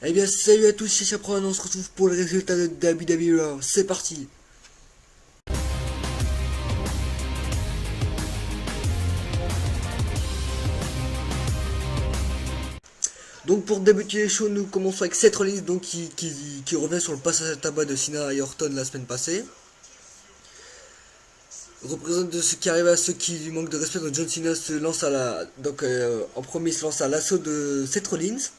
Eh bien salut à tous, c'est Chaperon, on se retrouve pour le résultat de WWE Raw, c'est parti. Donc pour débuter les shows, nous commençons avec Seth Rollins donc qui revient sur le passage à tabac de Cena et Orton la semaine passée. Représente de ce qui arrive à ceux qui lui manquent de respect, donc John Cena se lance à en premier il se lance à l'assaut de Seth Rollins.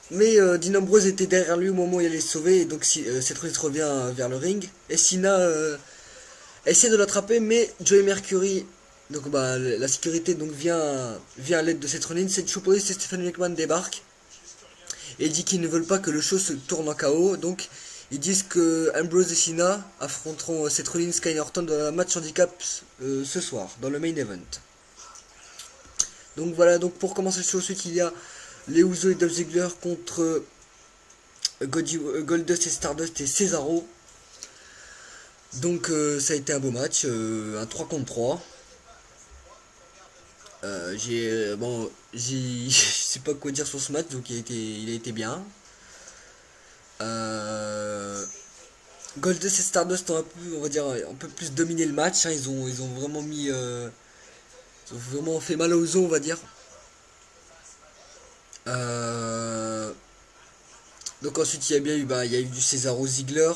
Mais Dean Ambrose était derrière lui au moment où il allait se sauver, et donc Seth Rollins revient vers le ring. Et Cena essaie de l'attraper, mais Joey Mercury, donc la sécurité donc vient à l'aide de Seth Rollins. Seth Triple et Stephanie McMahon débarquent et dit qu'ils ne veulent pas que le show se tourne en chaos. Donc ils disent que Ambrose et Cena affronteront Seth Rollins, Kyle Orton dans un match handicap ce soir dans le main event. Donc voilà, donc pour commencer le show, ensuite il y a les Usos et Dolph Ziggler contre Goldust et Stardust et Cesaro. Donc ça a été un beau match, un 3 contre 3. Je sais pas quoi dire sur ce match, donc il a été bien. Goldust et Stardust ont un peu, on va dire, un peu plus dominé le match, hein. Ils ont vraiment ils ont vraiment fait mal aux os, on va dire. Euh, donc ensuite il y a bien eu, il y a eu du Cesaro Ziggler,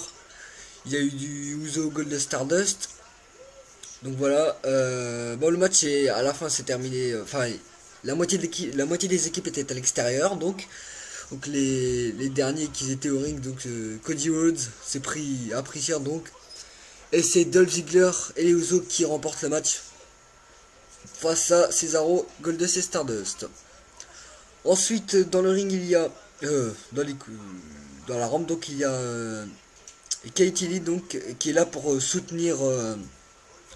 il y a eu du Uso Goldust Stardust. Donc voilà, le match est, à la fin s'est terminé, la moitié des équipes étaient à l'extérieur, donc les derniers qui étaient au ring, donc Cody Rhodes a pris cher donc, et c'est Dolph Ziggler et les Usos qui remportent le match face à Cesaro, Goldust et Stardust. Ensuite dans le ring il y a, dans la rampe donc il y a Katie Lee donc qui est là pour soutenir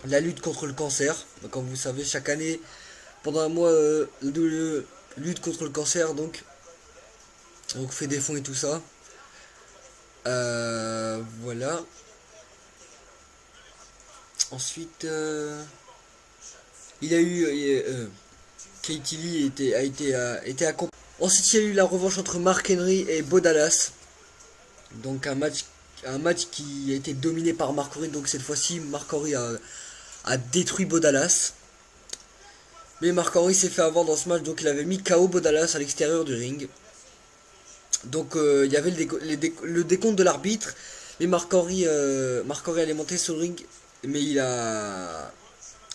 la lutte contre le cancer. Donc, comme vous savez, chaque année, pendant un mois de lutte contre le cancer, donc on fait des fonds et tout ça. Voilà. Ensuite, il y a eu Katie Lee était accompagnée. Ensuite, il y a eu la revanche entre Mark Henry et Bo Dallas. Donc un match qui a été dominé par Mark Henry. Donc cette fois-ci, Mark Henry a détruit Bo Dallas. Mais Mark Henry s'est fait avoir dans ce match, donc il avait mis KO Bo Dallas à l'extérieur du ring. Donc il y avait le décompte de l'arbitre, mais Mark Henry allait monter sur le ring, mais il a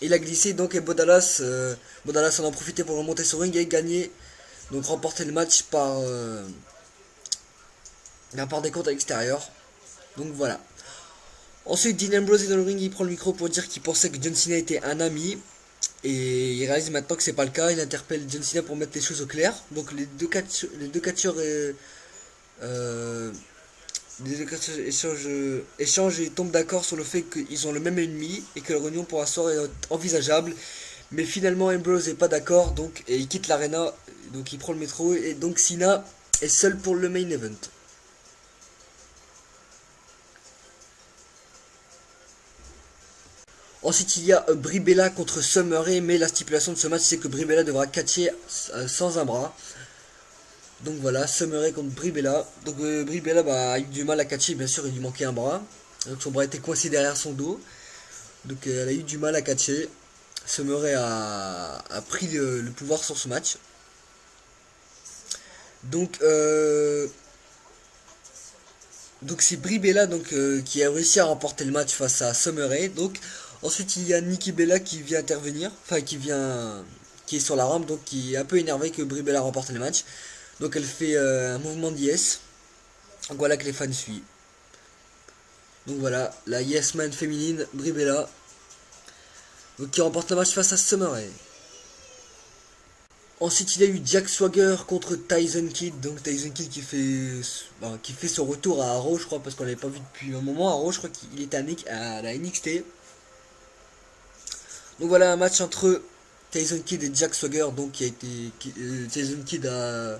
glissé, donc et Bo Dallas en a profité pour remonter sur le ring et gagner, donc remporter le match par décompte à l'extérieur. Donc voilà. Ensuite, Dean Ambrose est dans le ring, il prend le micro pour dire qu'il pensait que John Cena était un ami. Et il réalise maintenant que c'est pas le cas, il interpelle John Cena pour mettre les choses au clair. Donc les deux catcheurs euh, échangent et tombent d'accord sur le fait qu'ils ont le même ennemi et que leur réunion pour un soir est envisageable. Mais finalement Ambrose n'est pas d'accord, donc et il quitte l'arena, donc il prend le métro et donc Cena est seul pour le main event. Ensuite, il y a Brie Bella contre Summer Rae, mais la stipulation de ce match, c'est que Brie Bella devra catcher sans un bras. Donc voilà, Summer Rae contre Brie Bella. Donc Brie Bella a eu du mal à catcher, bien sûr, il lui manquait un bras. Donc son bras était coincé derrière son dos. Donc elle a eu du mal à catcher. Summer Rae a pris le pouvoir sur ce match. Donc, c'est Brie Bella qui a réussi à remporter le match face à Summer Rae. Donc ensuite il y a Nikki Bella qui vient intervenir, qui est sur la rampe, donc qui est un peu énervé que Brie Bella remporte le match. Donc elle fait un mouvement de yes. Donc voilà que les fans suivent. Donc voilà, la Yes Man féminine, Brie Bella, donc qui remporte le match face à Summer Rae. Ensuite, il y a eu Jack Swagger contre Tyson Kidd. Donc Tyson Kidd qui fait son retour à Raw, je crois, parce qu'on l'avait pas vu depuis un moment à Raw. Je crois qu'il était à la NXT. Donc voilà un match entre Tyson Kidd et Jack Swagger. Donc Tyson Kidd a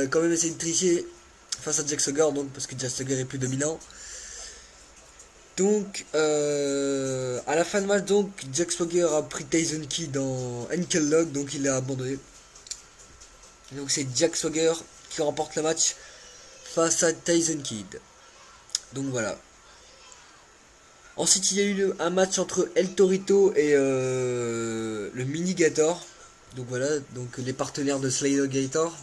quand même essayé de tricher face à Jack Swagger, donc parce que Jack Swagger est plus dominant. Donc, à la fin de match, donc, Jack Swagger a pris Tyson Kidd en ankle lock, donc il l'a abandonné. Donc c'est Jack Swagger qui remporte le match face à Tyson Kidd. Donc voilà. Ensuite il y a eu un match entre El Torito et le Mini Gator. Donc voilà, donc les partenaires de Slider Gator.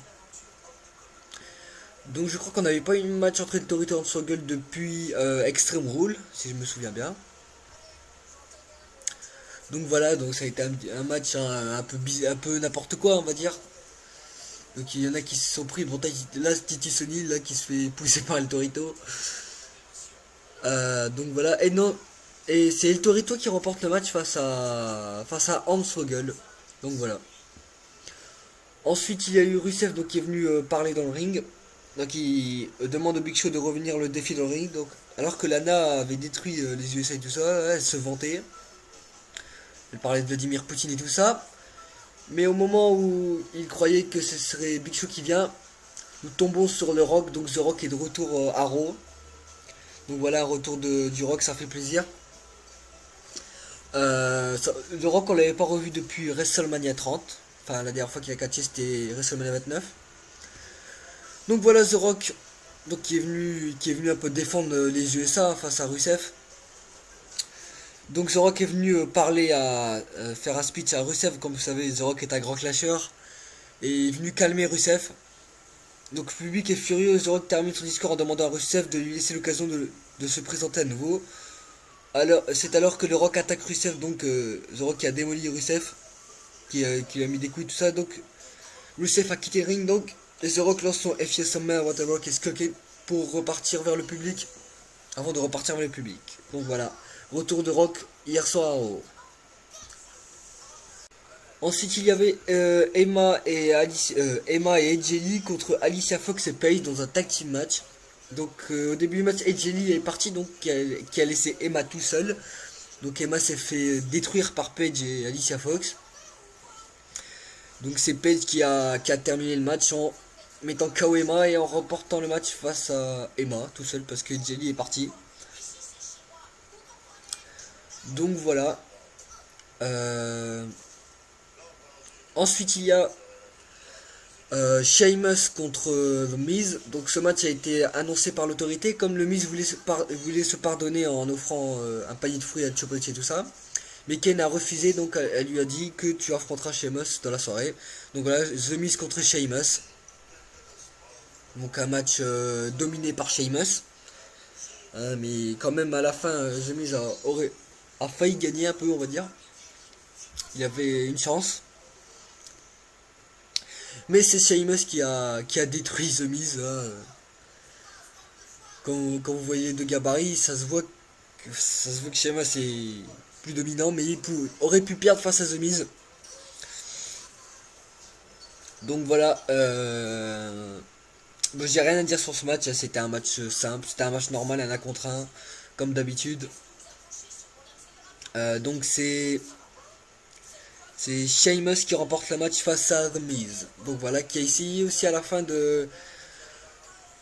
Donc je crois qu'on n'avait pas eu un match entre El Torito et Swaggle depuis Extreme Rule, si je me souviens bien. Donc voilà, donc ça a été un match un peu n'importe quoi, on va dire. Donc il y en a qui se sont pris, bon là Titi Sonny là qui se fait pousser par El Torito. Donc voilà, et non, et c'est El Torito qui remporte le match face à Hans Swaggle. Donc voilà. Ensuite il y a eu Rusev donc qui est venu parler dans le ring. Donc il demande au Big Show de revenir le défi dans le ring. Donc alors que Lana avait détruit les USA et tout ça, elle se vantait. Elle parlait de Vladimir Poutine et tout ça. Mais au moment où il croyait que ce serait Big Show qui vient, nous tombons sur le Rock. Donc The Rock est de retour à Raw. Donc voilà, retour du Rock, ça fait plaisir. Le Rock, on l'avait pas revu depuis WrestleMania 30. Enfin, la dernière fois qu'il a catché, c'était WrestleMania 29. Donc voilà, The Rock, donc qui est venu un peu défendre les USA face à Rusev. Donc The Rock est venu faire un speech à Rusev. Comme vous savez, The Rock est un grand clasher et il est venu calmer Rusev. Donc le public est furieux. The Rock termine son discours en demandant à Rusev de lui laisser l'occasion de se présenter à nouveau. C'est alors que le Rock attaque Rusev. Donc The Rock qui a démoli Rusev, qui lui a mis des coups et tout ça. Donc Rusev a quitté le ring. Donc et The Rock lance son FS Summer What the Rock is cooking pour repartir vers le public. Avant de repartir vers le public. Donc voilà. Retour de Rock hier soir. Ensuite il y avait Emma et AJ Lee contre Alicia Fox et Paige dans un tag team match. Donc au début du match AJ Lee est parti, donc qui a laissé Emma tout seul. Donc Emma s'est fait détruire par Paige et Alicia Fox. Donc c'est Paige qui a terminé le match en mettant KO Emma et en remportant le match face à Emma tout seul parce que AJ Lee est parti. Donc voilà. Ensuite il y a Sheamus contre The Miz. Donc ce match a été annoncé par l'autorité. Comme le Miz voulait se pardonner en offrant un panier de fruits à Triple H et tout ça. Mais Kane a refusé, donc elle lui a dit que tu affronteras Sheamus dans la soirée. Donc voilà, The Miz contre Sheamus. Donc un match dominé par Sheamus. Mais quand même à la fin, The Miz a failli gagner un peu, on va dire. Il avait une chance. Mais c'est Sheamus qui a détruit The Miz. Là. Quand vous voyez de gabarit, ça se voit que Sheamus est plus dominant, mais il aurait pu perdre face à The Miz. Donc voilà. Bon, j'ai rien à dire sur ce match. C'était un match simple, c'était un match normal, un 1 contre 1, comme d'habitude. Donc c'est Sheamus qui remporte le match face à The Miz. Donc voilà, qui a essayé aussi à la fin de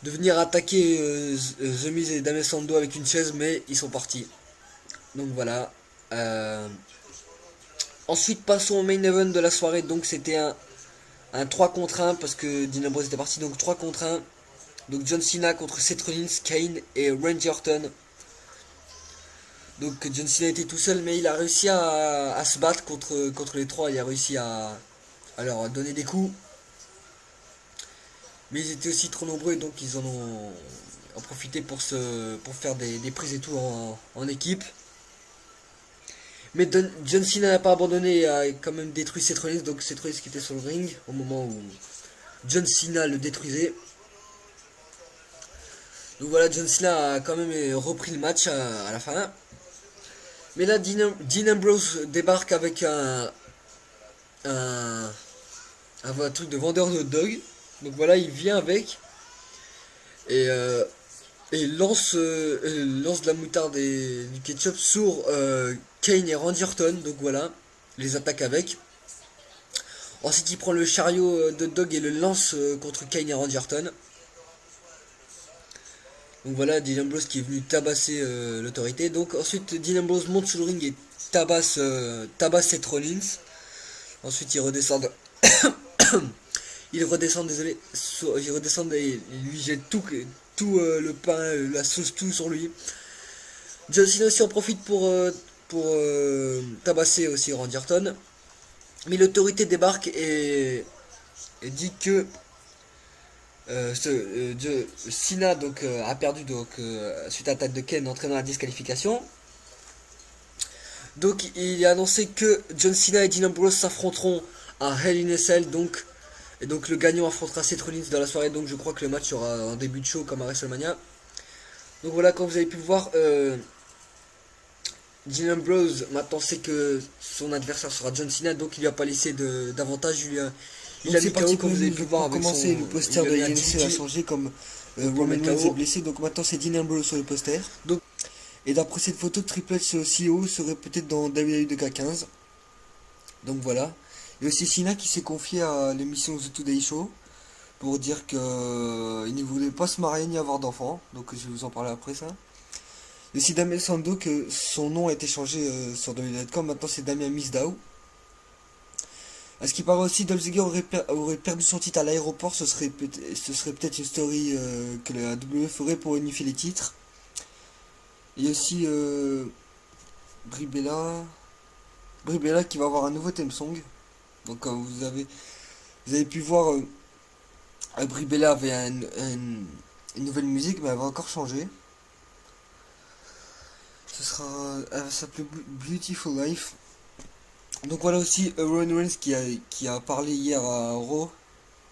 venir attaquer The Miz et Damian Sandow avec une chaise, mais ils sont partis. Donc voilà. Ensuite, passons au main event de la soirée. Donc c'était un 3 contre 1 parce que Dean Ambrose était parti. Donc 3 contre 1. Donc John Cena contre Seth Rollins, Kane et Randy Orton. Donc John Cena était tout seul, mais il a réussi à se battre contre les trois. Il a réussi à leur donner des coups. Mais ils étaient aussi trop nombreux, donc ils en ont profité pour faire des prises et tout en équipe. Mais John Cena n'a pas abandonné et a quand même détruit Seth Rollins. Donc Seth Rollins qui était sur le ring au moment où John Cena le détruisait. Donc voilà, John Cena a quand même repris le match à la fin. Mais là, Dean Ambrose débarque avec un truc de vendeur de hot dog. Donc voilà, il vient avec et lance de la moutarde et du ketchup sur Kane et Randy Orton. Donc voilà, les attaque avec. Ensuite, il prend le chariot de hot dog et le lance contre Kane et Randy Orton. Donc voilà, Dean Ambrose qui est venu tabasser l'autorité. Donc ensuite, Dean Ambrose monte sur le ring et tabasse Seth Rollins. Ensuite, il redescend il redescend, désolé, il redescend et lui jette le pain, la sauce, tout sur lui. John Cena aussi en profite pour tabasser aussi Randy Orton. Mais l'autorité débarque et dit que Cena donc, a perdu donc, suite à l'attaque de Ken entraînant la disqualification. Donc il a annoncé que John Cena et Dean Ambrose s'affronteront à Hell in a Cell, et donc le gagnant affrontera Seth Rollins dans la soirée. Donc je crois que le match sera en début de show comme à WrestleMania. Donc voilà, comme vous avez pu le voir, Dean Ambrose maintenant sait que son adversaire sera John Cena, donc il lui a pas laissé d'avantage. Il a mis KO, comme vous avez pu le voir avec commencer, le poster de INC a changé comme Roman Reigns est KO. blessé, donc maintenant c'est Dean Ambrose sur le poster. Donc, et d'après cette photo, Triple H CEO serait peut-être dans WWE 2K15. Donc voilà. Il y a aussi Cena qui s'est confié à l'émission The Today Show pour dire qu'il ne voulait pas se marier ni avoir d'enfants. Donc je vais vous en parler après ça. Il y a aussi Damien Sandow que son nom a été changé sur WWE.com. Maintenant c'est Damien Mizdow. À ce qui paraît aussi, Dolph Ziggler aurait perdu son titre à l'aéroport. Ce serait peut-être une story que la WWE ferait pour unifier les titres. Il y a aussi Brie Bella qui va avoir un nouveau theme song. Donc vous avez pu voir, Brie Bella avait une nouvelle musique, mais elle va encore changer. Elle va s'appeler Beautiful Life. Donc voilà aussi Roman Reigns qui a parlé hier à Raw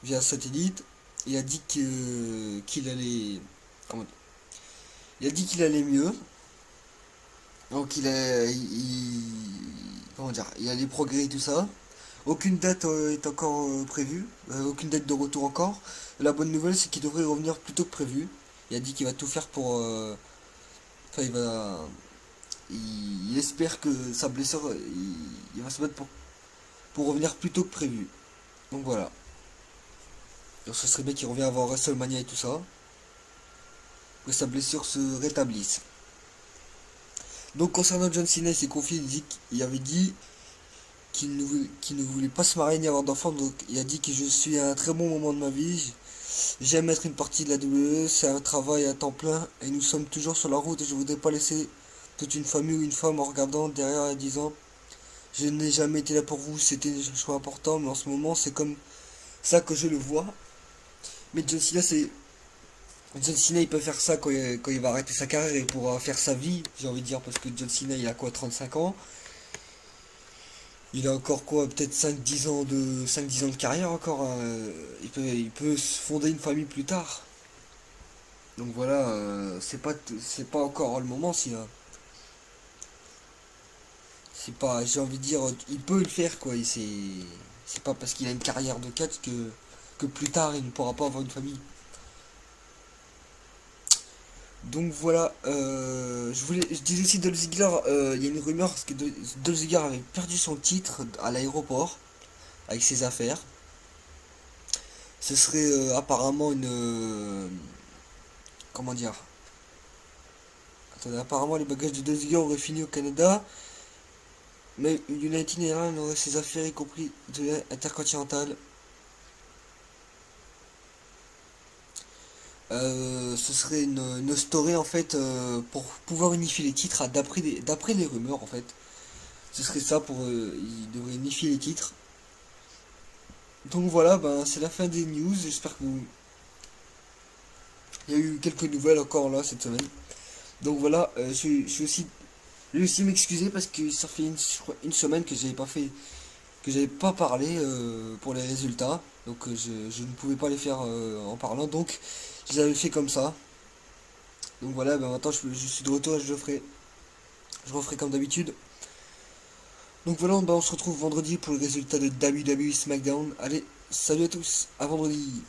via satellite. Il a dit qu'il allait, il a dit qu'il allait mieux. Donc il allait progrès et tout ça. Aucune date est encore prévue, aucune date de retour encore. La bonne nouvelle c'est qu'il devrait revenir plus tôt que prévu. Il a dit qu'il va tout faire pour, enfin il espère que sa blessure, il va se battre pour revenir plus tôt que prévu. Donc voilà. Donc ce serait bien qu'il revienne avant WrestleMania et tout ça. Que sa blessure se rétablisse. Donc concernant John Cena, il s'est confié, il avait dit qu'il ne voulait pas se marier ni avoir d'enfants. Donc il a dit que je suis à un très bon moment de ma vie. J'aime être une partie de la WWE, c'est un travail à temps plein et nous sommes toujours sur la route et je voudrais pas laisser toute une famille ou une femme en regardant derrière et disant je n'ai jamais été là pour vous, c'était un choix important, mais en ce moment c'est comme ça que je le vois. Mais John Cena il peut faire ça quand il va arrêter sa carrière et pourra faire sa vie, j'ai envie de dire, parce que John Cena il a quoi, 35 ans. Il a encore quoi, peut-être 5-10 ans de carrière encore, hein. Il peut se fonder une famille plus tard. Donc voilà, c'est pas encore le moment si c'est pas, j'ai envie de dire, il peut le faire quoi, et c'est pas parce qu'il a une carrière de catch que plus tard il ne pourra pas avoir une famille. Donc voilà, je disais aussi Dolph Ziggler, il y a une rumeur parce que Dolph Ziggler avait perdu son titre à l'aéroport avec ses affaires. Ce serait apparemment comment dire, attendez, apparemment les bagages de Dolph Ziggler auraient fini au Canada, mais United Airlines aurait ses affaires y compris de l'Intercontinental. Ce serait une story en fait pour pouvoir unifier les titres d'après les rumeurs en fait. Ce serait ça pour ils devraient unifier les titres. Donc voilà, ben c'est la fin des news. J'espère que il y a eu quelques nouvelles encore là cette semaine. Donc voilà, je vais aussi m'excuser parce que ça fait une semaine que j'avais pas parlé pour les résultats. Donc je ne pouvais pas les faire en parlant. Donc je les avais fait comme ça. Donc voilà, ben maintenant je suis de retour et je referai comme d'habitude. Donc voilà, ben on se retrouve vendredi pour le résultat de WWE SmackDown. Allez, salut à tous, à vendredi.